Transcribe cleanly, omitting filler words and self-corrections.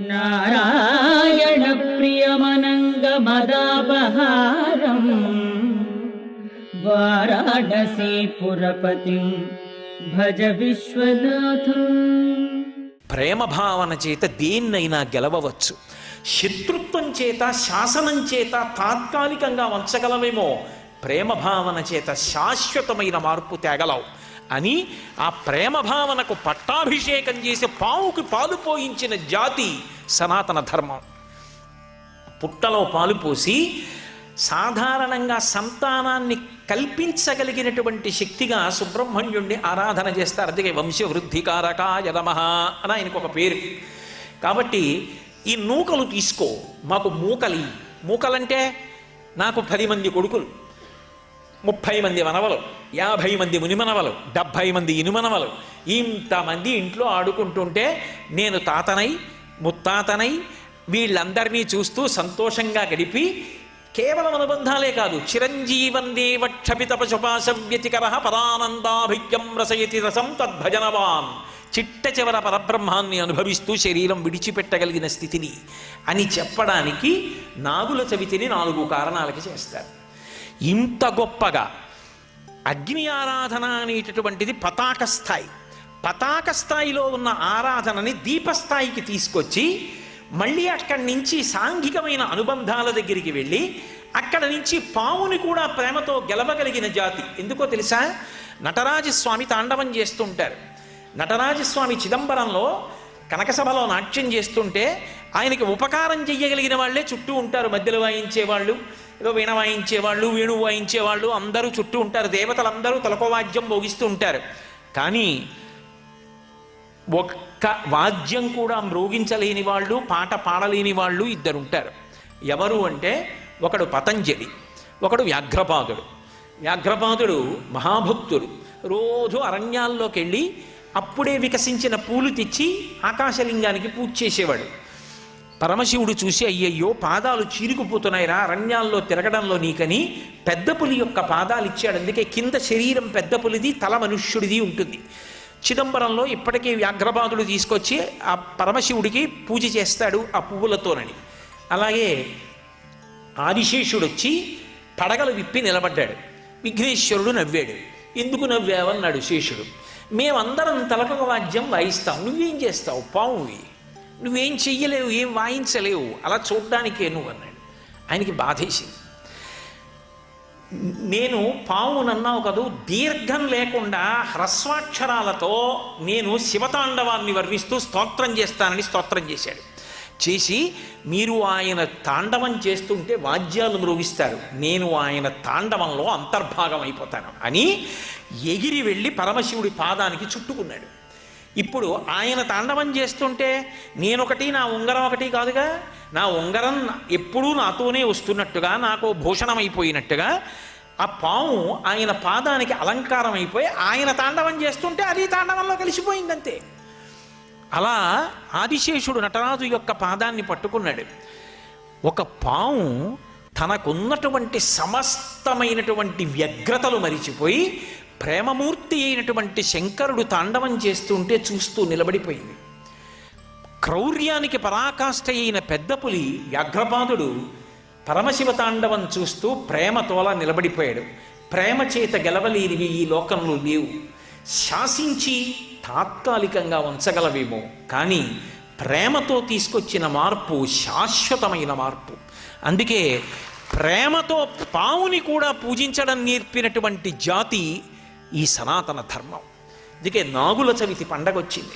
నారాయణ ప్రియమనంగమదాపహారం వారాణసీపురపతిం భజ విశ్వనాథం. ప్రేమ భావన చేత దేన్నైనా గెలవవచ్చు. శత్రుత్వం చేత, శాసనం చేత తాత్కాలికంగా వంచగలమేమో, ప్రేమ భావన చేత శాశ్వతమైన మార్పు తేగలవు అని ఆ ప్రేమ భావనకు పట్టాభిషేకం చేసి పావుకి పాలు పోయించిన జాతి సనాతన ధర్మం. పుట్టలో పాలు పోసి సాధారణంగా సంతానాన్ని కల్పించగలిగినటువంటి శక్తిగా సుబ్రహ్మణ్యుణ్ణి ఆరాధన చేస్తారు. అందుకే వంశవృద్ధికారకాయ నమః అని ఆయనకు ఒక పేరు. కాబట్టి ఈ నూకలు తీసుకో, మాకు మూకలంటే నాకు 10 మంది కొడుకులు, 30 మంది మనవలు, 50 మంది మునిమనవలు, 70 మంది ఇనుమనవలు, ఇంతమంది ఇంట్లో ఆడుకుంటుంటే నేను తాతనై ముత్తాతనై వీళ్ళందరినీ చూస్తూ సంతోషంగా గడిపి కేవలం అనుబంధాలే కాదు, చిరంజీవన్దేవ క్షపిత పశుపాశం వ్యతికర పరానందాభిజ్ఞం రసయతి రసం తద్భజనవాన్, చిట్ట చివర పరబ్రహ్మాన్ని అనుభవిస్తూ శరీరం విడిచిపెట్టగలిగిన స్థితిని అని చెప్పడానికి నాగుల చవితిని 4 కారణాలకి చేస్తారు. ఇంత గొప్పగా అగ్ని ఆరాధన అనేటటువంటిది పతాక స్థాయి. పతాక స్థాయిలో ఉన్న ఆరాధనని దీపస్థాయికి తీసుకొచ్చి మళ్ళీ అక్కడి నుంచి సాంఘికమైన అనుబంధాల దగ్గరికి వెళ్ళి అక్కడ నుంచి పావుని కూడా ప్రేమతో గెలవగలిగిన జాతి. ఎందుకో తెలుసా? నటరాజస్వామి తాండవం చేస్తుంటారు. నటరాజస్వామి చిదంబరంలో కనకసభలో నాట్యం చేస్తుంటే ఆయనకి ఉపకారం చెయ్యగలిగిన వాళ్ళే చుట్టూ ఉంటారు. మధ్యలో వాయించేవాళ్ళు, ఏదో వీణ వాయించేవాళ్ళు, వేణువు వాయించేవాళ్ళు అందరూ చుట్టూ ఉంటారు. దేవతలందరూ తలకోవాద్యం భోగిస్తూ ఉంటారు. కానీ ఒక్క వాద్యం కూడా మ్రోగించలేని వాళ్ళు, పాట పాడలేని వాళ్ళు 2 ఉంటారు. ఎవరు అంటే, ఒకడు పతంజలి, ఒకడు వ్యాఘ్రపాదుడు. వ్యాఘ్రపాదుడు మహాభక్తుడు. రోజు అరణ్యాల్లోకి వెళ్ళి అప్పుడే వికసించిన పూలు తెచ్చి ఆకాశలింగానికి పూజ చేసేవాడు. పరమశివుడు చూసి, అయ్యయ్యో పాదాలు చీరుకుపోతున్నాయిరా అరణ్యాల్లో తిరగడంలో నీకని పెద్ద పులి యొక్క పాదాలు ఇచ్చాడు. అందుకే కింద శరీరం పెద్ద పులిది, తల మనుష్యుడిది ఉంటుంది. చిదంబరంలో ఇప్పటికీ వ్యాఘ్రపాదుడు తీసుకొచ్చి ఆ పరమశివుడికి పూజ చేస్తాడు ఆ పువ్వులతోనని. అలాగే ఆదిశేషుడు వచ్చి పడగలు విప్పి నిలబడ్డాడు. విఘ్నేశ్వరుడు నవ్వాడు. ఎందుకు నవ్వావన్నాడు శేషుడు. మేమందరం తలకొక వాద్యం వాయిస్తాం, నువ్వేం చేస్తావు పావువి, నువ్వేం చెయ్యలేవు, ఏం వాయించలేవు, అలా చూడ్డానికే నువ్వు అన్నాడు. ఆయనకి బాధేసింది. నేను పావునన్నావు కదూ, దీర్ఘం లేకుండా హ్రస్వాక్షరాలతో నేను శివతాండవాన్ని వర్ణిస్తూ స్తోత్రం చేస్తానని స్తోత్రం చేశాడు. చేసి, మీరు ఆయన తాండవం చేస్తుంటే వాద్యాలు మ్రోగిస్తారు, నేను ఆయన తాండవంలో అంతర్భాగం అయిపోతాను అని ఎగిరి వెళ్ళి పరమశివుడి పాదానికి చుట్టుకున్నాడు. ఇప్పుడు ఆయన తాండవం చేస్తుంటే నేనొకటి, నా ఉంగరం ఒకటి కాదుగా, నా ఉంగరం ఎప్పుడూ నాతోనే వస్తున్నట్టుగా, నాకు భూషణం అయిపోయినట్టుగా ఆ పాము ఆయన పాదానికి అలంకారం అయిపోయి ఆయన తాండవం చేస్తుంటే అది తాండవంలో కలిసిపోయిందంతే. అలా ఆదిశేషుడు నటరాజు యొక్క పాదాన్ని పట్టుకున్నాడు. ఒక పాము తనకున్నటువంటి సమస్తమైనటువంటి వ్యగ్రతలు మరిచిపోయి ప్రేమమూర్తి అయినటువంటి శంకరుడు తాండవం చేస్తుంటే చూస్తూ నిలబడిపోయింది. క్రౌర్యానికి పరాకాష్ఠ అయిన పెద్ద పులి వ్యాఘ్రపాదుడు పరమశివ తాండవం చూస్తూ ప్రేమతోలా నిలబడిపోయాడు. ప్రేమ చేత గెలవలేనివి ఈ లోకంలో లేవు. శాసించి తాత్కాలికంగా ఉంచగలవేమో, కానీ ప్రేమతో తీసుకొచ్చిన మార్పు శాశ్వతమైన మార్పు. అందుకే ప్రేమతో పావుని కూడా పూజించడం నేర్పినటువంటి జాతి ఈ సనాతన ధర్మం. అందుకే నాగుల చవితి పండగ వచ్చింది.